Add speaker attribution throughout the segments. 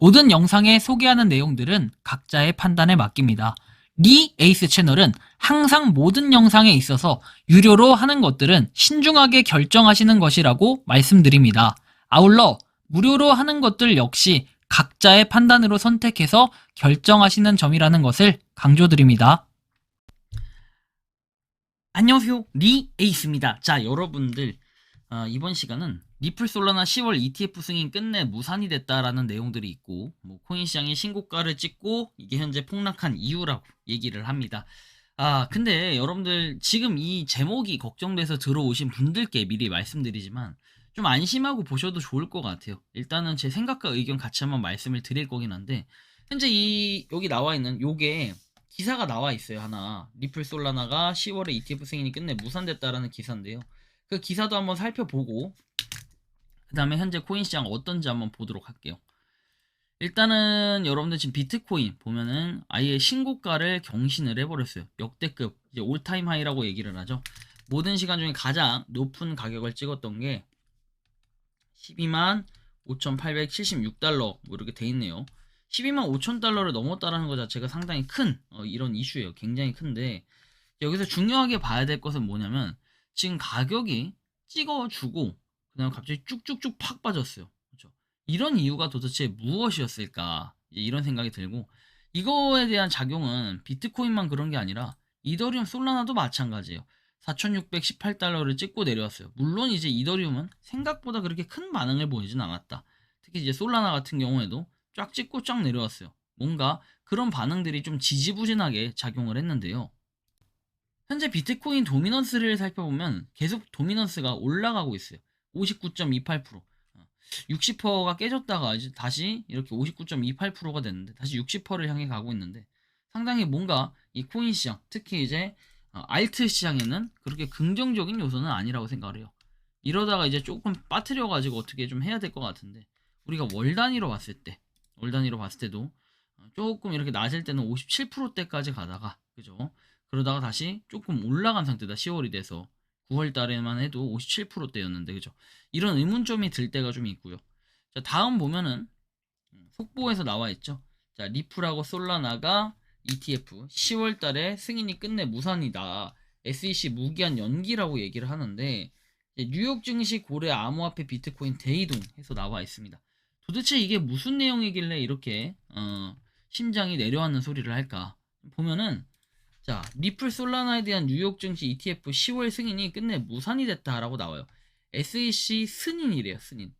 Speaker 1: 모든 영상에 소개하는 내용들은 각자의 판단에 맡깁니다. 리 에이스 채널은 항상 모든 영상에 있어서 유료로 하는 것들은 신중하게 결정하시는 것이라고 말씀드립니다. 아울러 무료로 하는 것들 역시 각자의 판단으로 선택해서 결정하시는 점이라는 것을 강조드립니다. 안녕하세요, 리 에이스입니다. 자, 여러분들 이번 시간은 리플 솔라나 10월 ETF 승인 끝내 무산이 됐다라는 내용들이 있고, 코인 시장이 신고가를 찍고 이게 현재 폭락한 이유라고 얘기를 합니다. 근데 여러분들 지금 이 제목이 걱정돼서 들어오신 분들께 미리 말씀드리지만 좀 안심하고 보셔도 좋을 것 같아요. 일단은 제 생각과 의견 같이 한번 말씀을 드릴 거긴 한데, 현재 여기 나와 있는 요게 기사가 나와 있어요. 하나, 리플 솔라나가 10월에 ETF 승인이 끝내 무산됐다라는 기사인데요. 그 기사도 한번 살펴보고 그 다음에 현재 코인 시장 어떤지 한번 보도록 할게요. 일단은 여러분들 지금 비트코인 보면은 아예 신고가를 경신을 해버렸어요. 역대급 이제 올타임 하이라고 얘기를 하죠. 모든 시간 중에 가장 높은 가격을 찍었던 게 12만 5,876달러 뭐 이렇게 돼 있네요. 12만 5천 달러를 넘었다라는 것 자체가 상당히 큰 이런 이슈예요. 굉장히 큰데 여기서 중요하게 봐야 될 것은 뭐냐면 지금 가격이 찍어주고 그다음 갑자기 쭉쭉쭉 팍 빠졌어요. 그렇죠? 이런 이유가 도대체 무엇이었을까? 이런 생각이 들고, 이거에 대한 작용은 비트코인만 그런 게 아니라 이더리움 솔라나도 마찬가지예요. 4,618달러를 찍고 내려왔어요. 물론 이제 이더리움은 생각보다 그렇게 큰 반응을 보이진 않았다. 특히 이제 솔라나 같은 경우에도 쫙 찍고 쫙 내려왔어요. 뭔가 그런 반응들이 좀 지지부진하게 작용을 했는데요. 현재 비트코인 도미넌스를 살펴보면 계속 도미넌스가 올라가고 있어요. 59.28%. 60%가 깨졌다가 이제 다시 이렇게 59.28%가 됐는데 다시 60%를 향해 가고 있는데, 상당히 뭔가 이 코인 시장, 특히 이제 알트 시장에는 그렇게 긍정적인 요소는 아니라고 생각을 해요. 이러다가 이제 조금 빠뜨려 가지고 어떻게 좀 해야 될 것 같은데, 우리가 월 단위로 봤을 때도 조금 이렇게 낮을 때는 57%대까지 가다가, 그죠? 그러다가 다시 조금 올라간 상태다. 10월이 돼서 9월 달에만 해도 57%대였는데, 그죠? 이런 의문점이 들 때가 좀 있고요. 자, 다음 보면은 속보에서 나와 있죠. 자, 리플하고 솔라나가 ETF 10월 달에 승인이 끝내 무산이다. SEC 무기한 연기라고 얘기를 하는데, 뉴욕 증시 고래 암호화폐 비트코인 대이동 해서 나와 있습니다. 도대체 이게 무슨 내용이길래 이렇게 심장이 내려앉는 소리를 할까? 보면은, 자, 리플 솔라나에 대한 뉴욕 증시 ETF 10월 승인이 끝내 무산이 됐다라고 나와요. SEC 승인이래요, 승인.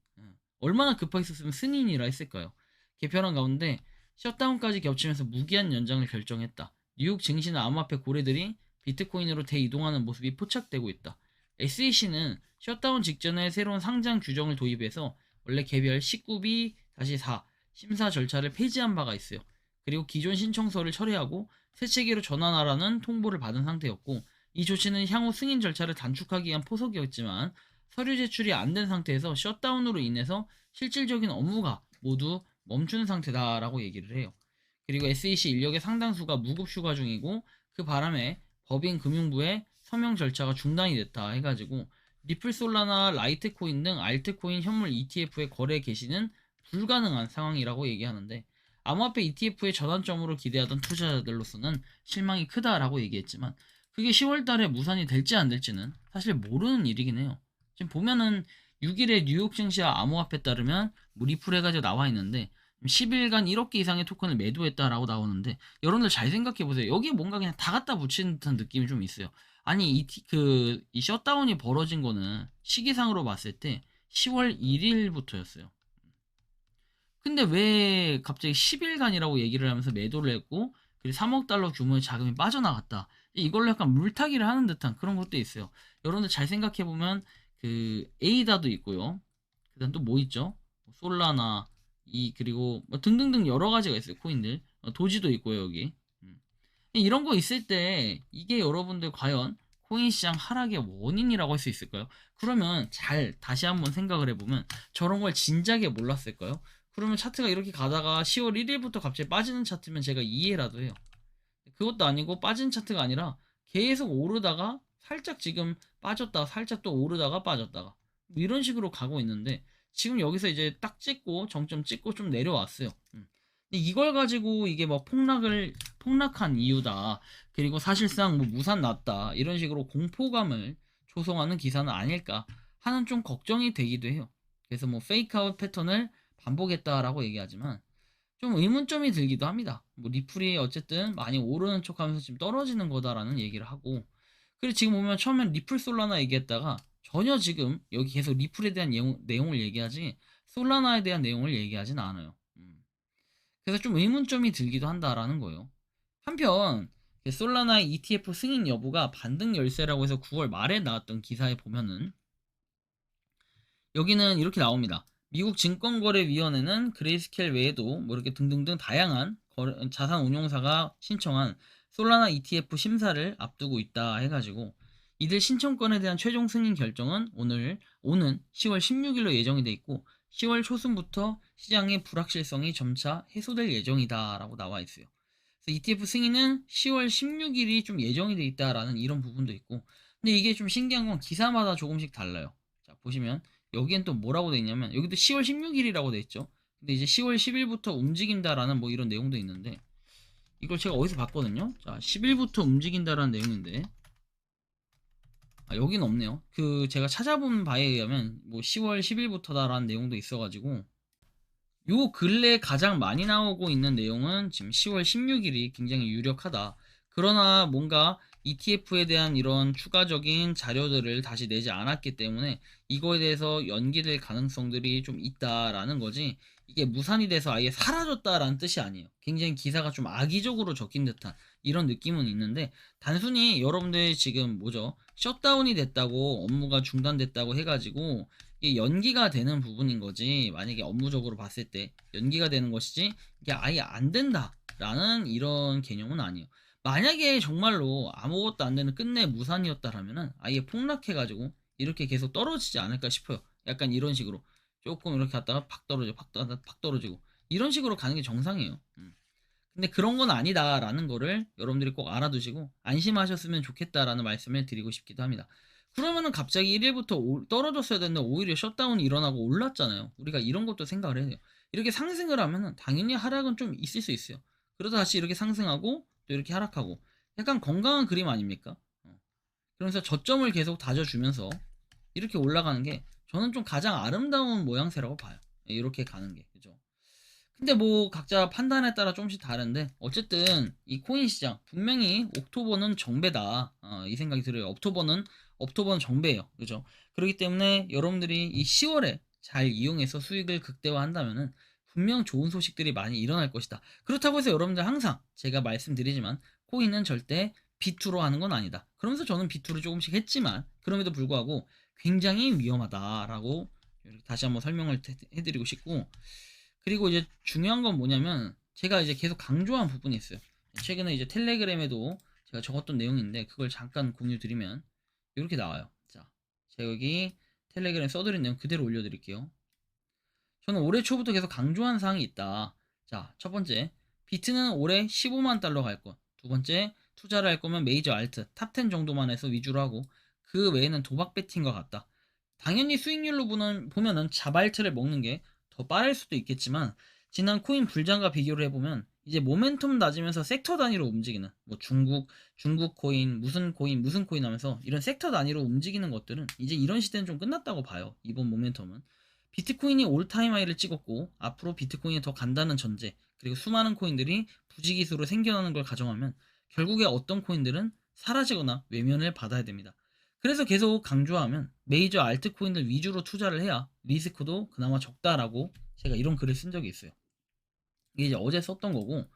Speaker 1: 얼마나 급하게 썼으면 승인이라 했을까요? 개편한 가운데 셧다운까지 겹치면서 무기한 연장을 결정했다. 뉴욕 증시나 암호화폐 고래들이 비트코인으로 대이동하는 모습이 포착되고 있다. SEC는 셧다운 직전에 새로운 상장 규정을 도입해서 원래 개별 19B-4 심사 절차를 폐지한 바가 있어요. 그리고 기존 신청서를 철회하고 새 체계로 전환하라는 통보를 받은 상태였고, 이 조치는 향후 승인 절차를 단축하기 위한 포석이었지만 서류 제출이 안 된 상태에서 셧다운으로 인해서 실질적인 업무가 모두 멈춘 상태다라고 얘기를 해요. 그리고 SEC 인력의 상당수가 무급 휴가 중이고, 그 바람에 법인 금융부의 서명 절차가 중단이 됐다 해가지고 리플 솔라나 라이트코인 등 알트코인 현물 ETF의 거래 개시는 불가능한 상황이라고 얘기하는데, 암호화폐 ETF의 전환점으로 기대하던 투자자들로서는 실망이 크다라고 얘기했지만, 그게 10월 달에 무산이 될지 안 될지는 사실 모르는 일이긴 해요. 지금 보면은 6일에 뉴욕 증시와 암호화폐에 따르면 리플 해가지고 나와 있는데 10일간 1억 개 이상의 토큰을 매도했다라고 나오는데, 여러분들 잘 생각해 보세요. 여기에 뭔가 그냥 다 갖다 붙이는 듯한 느낌이 좀 있어요. 아니 이 셧다운이 벌어진 거는 시기상으로 봤을 때 10월 1일부터였어요. 근데 왜 갑자기 10일간이라고 얘기를 하면서 매도를 했고, 그리고 3억 달러 규모의 자금이 빠져나갔다. 이걸로 약간 물타기를 하는 듯한 그런 것도 있어요. 여러분들 잘 생각해보면 그 에이다도 있고요. 그다음 또 뭐 있죠? 솔라나, 그리고 뭐 등등등 여러 가지가 있어요. 코인들. 도지도 있고요, 여기. 이런 거 있을 때 이게 여러분들 과연 코인 시장 하락의 원인이라고 할 수 있을까요? 그러면 다시 한번 생각을 해보면 저런 걸 진작에 몰랐을까요? 그러면 차트가 이렇게 가다가 10월 1일부터 갑자기 빠지는 차트면 제가 이해라도 해요. 그것도 아니고 빠진 차트가 아니라 계속 오르다가 살짝 지금 빠졌다가 살짝 또 오르다가 빠졌다가 뭐 이런 식으로 가고 있는데, 지금 여기서 이제 딱 찍고 정점 찍고 좀 내려왔어요. 근데 이걸 가지고 이게 뭐 폭락한 이유다. 그리고 사실상 뭐 무산 났다. 이런 식으로 공포감을 조성하는 기사는 아닐까 하는 좀 걱정이 되기도 해요. 그래서 뭐 페이크아웃 패턴을 반복했다라고 얘기하지만 좀 의문점이 들기도 합니다. 뭐 리플이 어쨌든 많이 오르는 척하면서 지금 떨어지는 거다라는 얘기를 하고, 그리고 지금 보면 처음엔 리플 솔라나 얘기했다가 전혀 지금 여기 계속 리플에 대한 내용을 얘기하지 솔라나에 대한 내용을 얘기하진 않아요. 그래서 좀 의문점이 들기도 한다라는 거예요. 한편 솔라나의 ETF 승인 여부가 반등 열세라고 해서 9월 말에 나왔던 기사에 보면은 여기는 이렇게 나옵니다. 미국 증권거래위원회는 그레이스켈 외에도 뭐 이렇게 등등등 다양한 자산 운용사가 신청한 솔라나 ETF 심사를 앞두고 있다 해가지고 이들 신청권에 대한 최종 승인 결정은 오는 10월 16일로 예정이 돼 있고 10월 초순부터 시장의 불확실성이 점차 해소될 예정이다라고 나와 있어요. 그래서 ETF 승인은 10월 16일이 좀 예정이 돼 있다라는 이런 부분도 있고, 근데 이게 좀 신기한 건 기사마다 조금씩 달라요. 자, 보시면 여기엔 또 뭐라고 돼 있냐면 여기도 10월 16일이라고 돼 있죠. 근데 이제 10월 10일부터 움직인다라는 뭐 이런 내용도 있는데 이걸 제가 어디서 봤거든요. 자, 10일부터 움직인다라는 내용인데 여기는 없네요. 그 제가 찾아본 바에 의하면 뭐 10월 10일부터다라는 내용도 있어가지고 요 근래 가장 많이 나오고 있는 내용은 지금 10월 16일이 굉장히 유력하다. 그러나 뭔가 ETF에 대한 이런 추가적인 자료들을 다시 내지 않았기 때문에 이거에 대해서 연기될 가능성들이 좀 있다라는 거지, 이게 무산이 돼서 아예 사라졌다라는 뜻이 아니에요. 굉장히 기사가 좀 악의적으로 적힌 듯한 이런 느낌은 있는데, 단순히 여러분들 지금 뭐죠? 셧다운이 됐다고 업무가 중단됐다고 해가지고 이게 연기가 되는 부분인 거지, 만약에 업무적으로 봤을 때 연기가 되는 것이지 이게 아예 안 된다라는 이런 개념은 아니에요. 만약에 정말로 아무것도 안 되는 끝내 무산이었다라면은 아예 폭락해가지고 이렇게 계속 떨어지지 않을까 싶어요. 약간 이런 식으로 조금 이렇게 갔다가 팍 떨어져, 팍 떨어지고 이런 식으로 가는 게 정상이에요. 근데 그런 건 아니다라는 거를 여러분들이 꼭 알아두시고 안심하셨으면 좋겠다라는 말씀을 드리고 싶기도 합니다. 그러면은 갑자기 1일부터 떨어졌어야 되는데 오히려 셧다운이 일어나고 올랐잖아요. 우리가 이런 것도 생각을 해야 돼요. 이렇게 상승을 하면은 당연히 하락은 좀 있을 수 있어요. 그러다 다시 이렇게 상승하고 또 이렇게 하락하고 약간 건강한 그림 아닙니까? 그러면서 저점을 계속 다져주면서 이렇게 올라가는 게 저는 좀 가장 아름다운 모양새라고 봐요. 이렇게 가는 게, 그죠? 근데 뭐 각자 판단에 따라 조금씩 다른데 어쨌든 이 코인 시장 분명히 옥토버는 정배다, 이 생각이 들어요. 옥토버는 정배예요, 그죠? 그렇기 때문에 여러분들이 이 10월에 잘 이용해서 수익을 극대화한다면은 분명 좋은 소식들이 많이 일어날 것이다. 그렇다고 해서 여러분들 항상 제가 말씀드리지만 코인은 절대 비투로 하는 건 아니다. 그러면서 저는 비투를 조금씩 했지만 그럼에도 불구하고 굉장히 위험하다라고 다시 한번 설명을 해드리고 싶고, 그리고 이제 중요한 건 뭐냐면 제가 이제 계속 강조한 부분이 있어요. 최근에 이제 텔레그램에도 제가 적었던 내용인데 그걸 잠깐 공유 드리면 이렇게 나와요. 자, 제가 여기 텔레그램 써드린 내용 그대로 올려드릴게요. 저는 올해 초부터 계속 강조한 사항이 있다. 자, 첫 번째, 비트는 올해 15만 달러 갈 것. 두 번째, 투자를 할 거면 메이저 알트, 탑10 정도만 해서 위주로 하고 그 외에는 도박 베팅과 같다. 당연히 수익률로 보면은 자발트를 먹는 게 더 빠를 수도 있겠지만 지난 코인 불장과 비교를 해보면 이제 모멘텀 낮으면서 섹터 단위로 움직이는 뭐 중국 무슨 코인 하면서 이런 섹터 단위로 움직이는 것들은 이제 이런 시대는 좀 끝났다고 봐요. 이번 모멘텀은 비트코인이 올타임 하이를 찍었고 앞으로 비트코인이 더 간다는 전제, 그리고 수많은 코인들이 부지기수로 생겨나는 걸 가정하면 결국에 어떤 코인들은 사라지거나 외면을 받아야 됩니다. 그래서 계속 강조하면 메이저 알트코인들 위주로 투자를 해야 리스크도 그나마 적다라고 제가 이런 글을 쓴 적이 있어요. 이게 이제 어제 썼던 거고,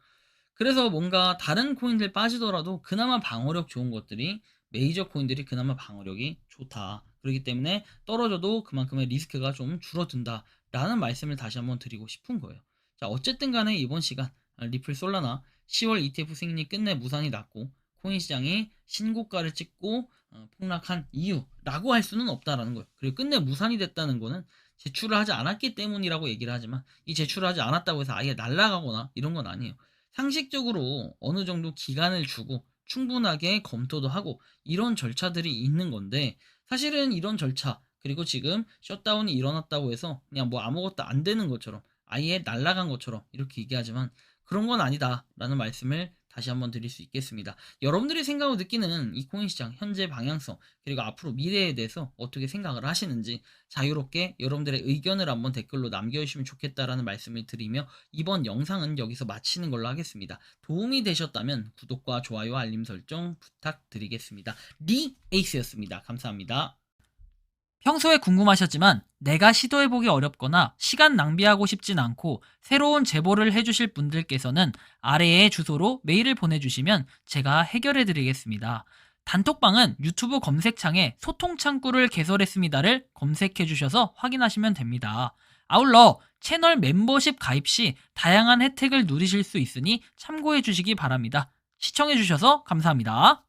Speaker 1: 그래서 뭔가 다른 코인들 빠지더라도 그나마 방어력 좋은 것들이 메이저 코인들이 그나마 방어력이 좋다. 그렇기 때문에 떨어져도 그만큼의 리스크가 좀 줄어든다 라는 말씀을 다시 한번 드리고 싶은 거예요. 자, 어쨌든 간에 이번 시간 리플 솔라나 10월 ETF 승인이 끝내 무산이 났고 코인 시장이 신고가를 찍고 폭락한 이유라고 할 수는 없다라는 거예요. 그리고 끝내 무산이 됐다는 거는 제출을 하지 않았기 때문이라고 얘기를 하지만 이 제출을 하지 않았다고 해서 아예 날아가거나 이런 건 아니에요. 상식적으로 어느 정도 기간을 주고 충분하게 검토도 하고 이런 절차들이 있는 건데, 사실은 이런 절차 그리고 지금 셧다운이 일어났다고 해서 그냥 뭐 아무것도 안 되는 것처럼 아예 날아간 것처럼 이렇게 얘기하지만 그런 건 아니다라는 말씀을 다시 한번 드릴 수 있겠습니다. 여러분들이 생각하고 느끼는 이 코인 시장 현재 방향성 그리고 앞으로 미래에 대해서 어떻게 생각을 하시는지 자유롭게 여러분들의 의견을 한번 댓글로 남겨주시면 좋겠다라는 말씀을 드리며 이번 영상은 여기서 마치는 걸로 하겠습니다. 도움이 되셨다면 구독과 좋아요 알림 설정 부탁드리겠습니다. 리 에이스였습니다. 감사합니다. 평소에 궁금하셨지만 내가 시도해보기 어렵거나 시간 낭비하고 싶진 않고 새로운 제보를 해주실 분들께서는 아래의 주소로 메일을 보내주시면 제가 해결해드리겠습니다. 단톡방은 유튜브 검색창에 소통창구를 개설했습니다를 검색해주셔서 확인하시면 됩니다. 아울러 채널 멤버십 가입 시 다양한 혜택을 누리실 수 있으니 참고해주시기 바랍니다. 시청해주셔서 감사합니다.